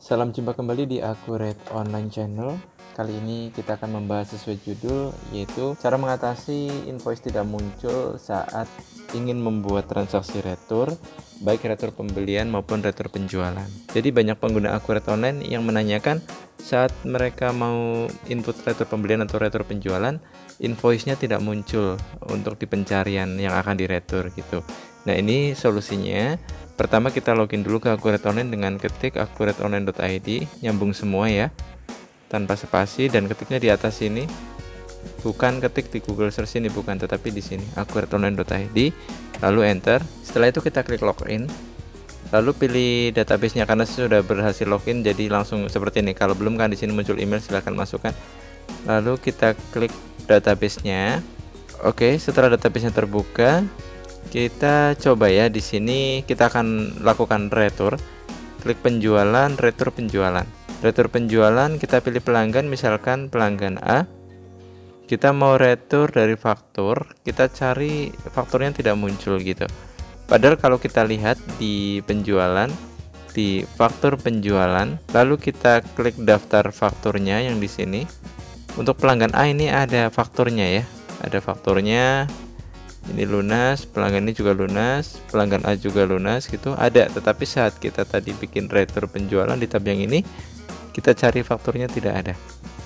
Salam jumpa kembali di Accurate Online Channel. Kali ini kita akan membahas sesuai judul, yaitu cara mengatasi invoice tidak muncul saat ingin membuat transaksi retur, baik retur pembelian maupun retur penjualan. Jadi banyak pengguna Accurate Online yang menanyakan saat mereka mau input retur pembelian atau retur penjualan, invoice-nya tidak muncul untuk di pencarian yang akan diretur gitu. Nah, ini solusinya. Pertama, kita login dulu ke Accurate Online dengan ketik accurateonline.id, nyambung semua ya, tanpa spasi, dan ketiknya di atas sini. Bukan ketik di Google Search ini, bukan, tetapi di sini accurateonline.id, lalu enter. Setelah itu kita klik login, lalu pilih database-nya karena sudah berhasil login, jadi langsung seperti ini. Kalau belum kan di sini muncul email, silahkan masukkan. Lalu kita klik database-nya. Oke, setelah database-nya terbuka, kita coba ya, di sini kita akan lakukan retur. Klik penjualan, retur penjualan. Retur penjualan kita pilih pelanggan, misalkan pelanggan A. Kita mau retur dari faktur, kita cari fakturnya tidak muncul gitu. Padahal kalau kita lihat di penjualan, di faktur penjualan, lalu kita klik daftar fakturnya yang di sini. Untuk pelanggan A ini ada fakturnya ya, ada fakturnya. Ini lunas, pelanggan ini juga lunas, pelanggan A juga lunas gitu, ada. Tetapi saat kita tadi bikin retur penjualan di tab yang ini, kita cari fakturnya tidak ada.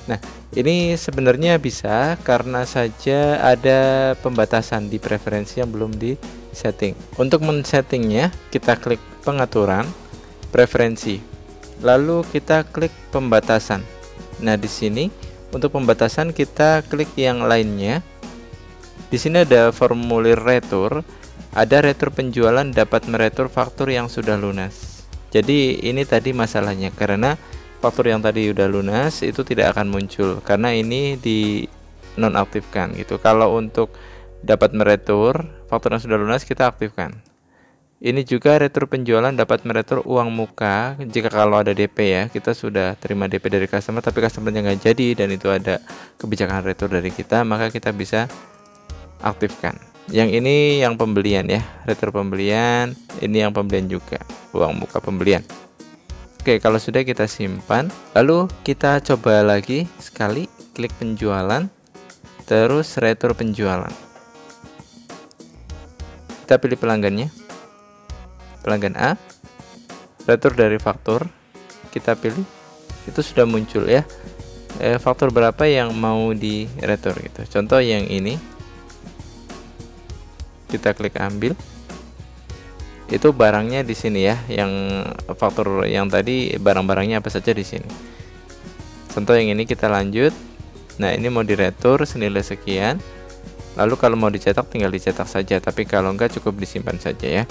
Nah, ini sebenarnya bisa karena saja ada pembatasan di preferensi yang belum di setting. Untuk men-settingnya, kita klik pengaturan, preferensi, lalu kita klik pembatasan. Nah, di sini untuk pembatasan kita klik yang lainnya. Di sini ada formulir retur, ada retur penjualan dapat meretur faktur yang sudah lunas. Jadi ini tadi masalahnya, karena faktur yang tadi udah lunas itu tidak akan muncul karena ini di nonaktifkan gitu. Kalau untuk dapat meretur faktur yang sudah lunas kita aktifkan. Ini juga retur penjualan dapat meretur uang muka jika kalau ada DP ya, kita sudah terima DP dari customer tapi customernya nggak jadi dan itu ada kebijakan retur dari kita, maka kita bisa aktifkan. Yang ini yang pembelian ya, retur pembelian, ini yang pembelian juga, uang muka pembelian. Oke, kalau sudah kita simpan, lalu kita coba lagi sekali, klik penjualan, terus retur penjualan. Kita pilih pelanggannya, pelanggan A, retur dari faktur, kita pilih, itu sudah muncul ya, faktur berapa yang mau diretur gitu. Contoh yang ini, kita klik ambil, itu barangnya di sini ya, yang faktur yang tadi barang-barangnya apa saja di sini. Contoh yang ini kita lanjut. Nah, ini mau diretur senilai sekian, lalu kalau mau dicetak tinggal dicetak saja, tapi kalau enggak cukup disimpan saja ya.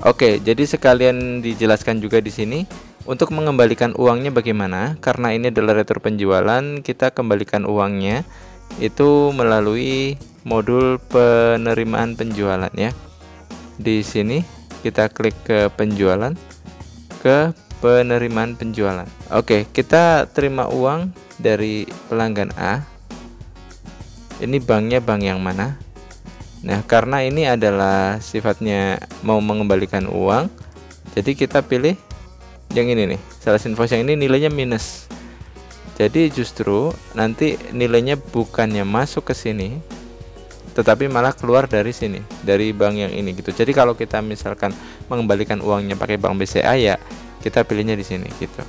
Oke, jadi sekalian dijelaskan juga di sini untuk mengembalikan uangnya bagaimana. Karena ini adalah retur penjualan, kita kembalikan uangnya itu melalui modul penerimaan penjualan ya. Di sini kita klik ke penjualan, ke penerimaan penjualan. Oke, kita terima uang dari pelanggan A. Ini banknya bank yang mana? Nah, karena ini adalah sifatnya mau mengembalikan uang, jadi kita pilih yang ini nih, sales invoice yang ini nilainya minus. Jadi justru nanti nilainya bukannya masuk ke sini, tetapi malah keluar dari sini, dari bank yang ini gitu. Jadi kalau kita misalkan mengembalikan uangnya pakai bank BCA ya, kita pilihnya di sini gitu.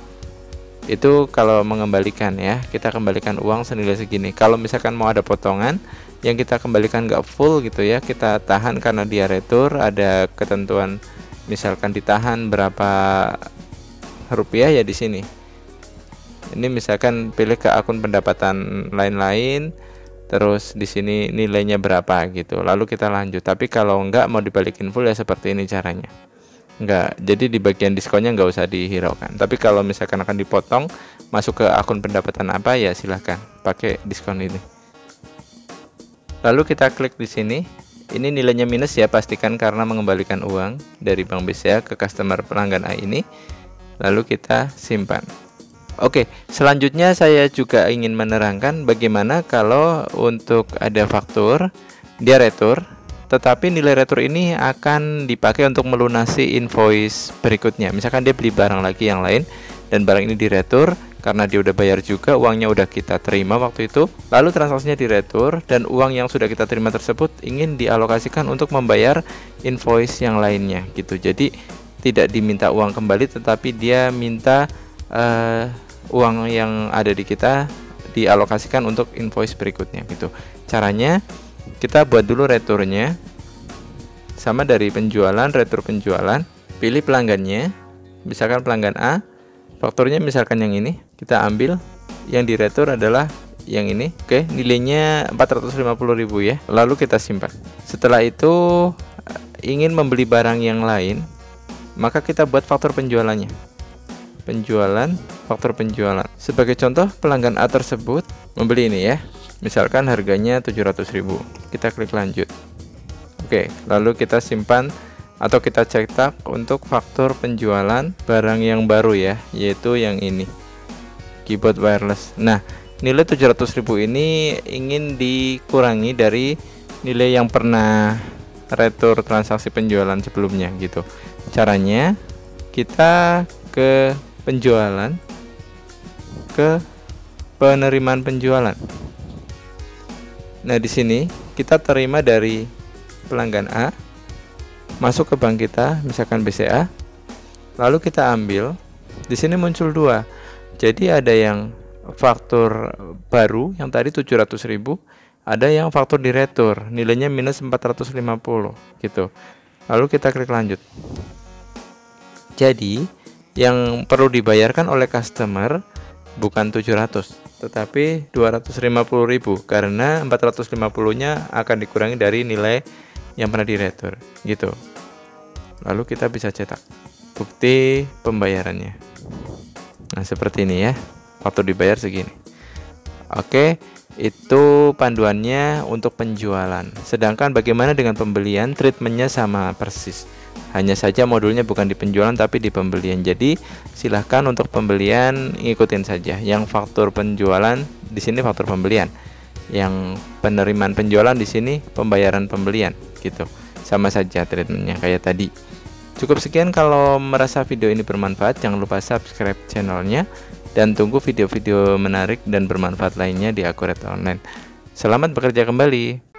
Itu kalau mengembalikan ya, kita kembalikan uang senilai segini. Kalau misalkan mau ada potongan yang kita kembalikan nggak full gitu ya, kita tahan karena dia retur, ada ketentuan misalkan ditahan berapa rupiah ya di sini. Ini misalkan pilih ke akun pendapatan lain-lain, terus di sini nilainya berapa gitu, lalu kita lanjut. Tapi kalau enggak mau dibalikin full ya seperti ini caranya. Enggak, jadi di bagian diskonnya nggak usah dihiraukan. Tapi kalau misalkan akan dipotong masuk ke akun pendapatan apa ya silahkan pakai diskon ini. Lalu kita klik di sini. Ini nilainya minus ya, pastikan karena mengembalikan uang dari Bank BCA ke customer pelanggan A ini. Lalu kita simpan. Oke, selanjutnya saya juga ingin menerangkan bagaimana kalau untuk ada faktur dia retur, tetapi nilai retur ini akan dipakai untuk melunasi invoice berikutnya. Misalkan dia beli barang lagi yang lain dan barang ini diretur karena dia udah bayar juga, uangnya udah kita terima waktu itu, lalu transaksinya diretur dan uang yang sudah kita terima tersebut ingin dialokasikan untuk membayar invoice yang lainnya gitu. Jadi tidak diminta uang kembali, tetapi dia minta uang yang ada di kita dialokasikan untuk invoice berikutnya gitu. Caranya kita buat dulu returnya, sama dari penjualan, retur penjualan, pilih pelanggannya, misalkan pelanggan A, fakturnya misalkan yang ini, kita ambil, yang diretur adalah yang ini. Oke, nilainya 450.000 ya, lalu kita simpan. Setelah itu ingin membeli barang yang lain, maka kita buat faktur penjualannya, penjualan, faktur penjualan. Sebagai contoh, pelanggan A tersebut membeli ini ya, misalkan harganya 700.000, kita klik lanjut. Oke, lalu kita simpan atau kita cetak untuk faktur penjualan barang yang baru ya, yaitu yang ini, keyboard wireless. Nah, nilai 700.000 ini ingin dikurangi dari nilai yang pernah retur transaksi penjualan sebelumnya gitu. Caranya kita ke penjualan, ke penerimaan penjualan. Nah, di sini kita terima dari pelanggan A, masuk ke bank kita, misalkan BCA, lalu kita ambil. Di sini muncul dua. Jadi ada yang faktur baru yang tadi 700.000, ada yang faktur diretur, nilainya minus 450 gitu. Lalu kita klik lanjut. Jadi yang perlu dibayarkan oleh customer bukan 700, tetapi 250.000 karena 450-nya akan dikurangi dari nilai yang pernah diretur gitu. Lalu kita bisa cetak bukti pembayarannya. Nah, seperti ini ya, faktur dibayar segini. Oke, itu panduannya untuk penjualan. Sedangkan bagaimana dengan pembelian, treatmentnya sama persis. Hanya saja modulnya bukan di penjualan tapi di pembelian. Jadi silahkan untuk pembelian ngikutin saja. Yang faktur penjualan di sini faktur pembelian. Yang penerimaan penjualan di sini pembayaran pembelian gitu. Sama saja treatmentnya kayak tadi. Cukup sekian. Kalau merasa video ini bermanfaat, jangan lupa subscribe channelnya dan tunggu video-video menarik dan bermanfaat lainnya di Accurate Online. Selamat bekerja kembali.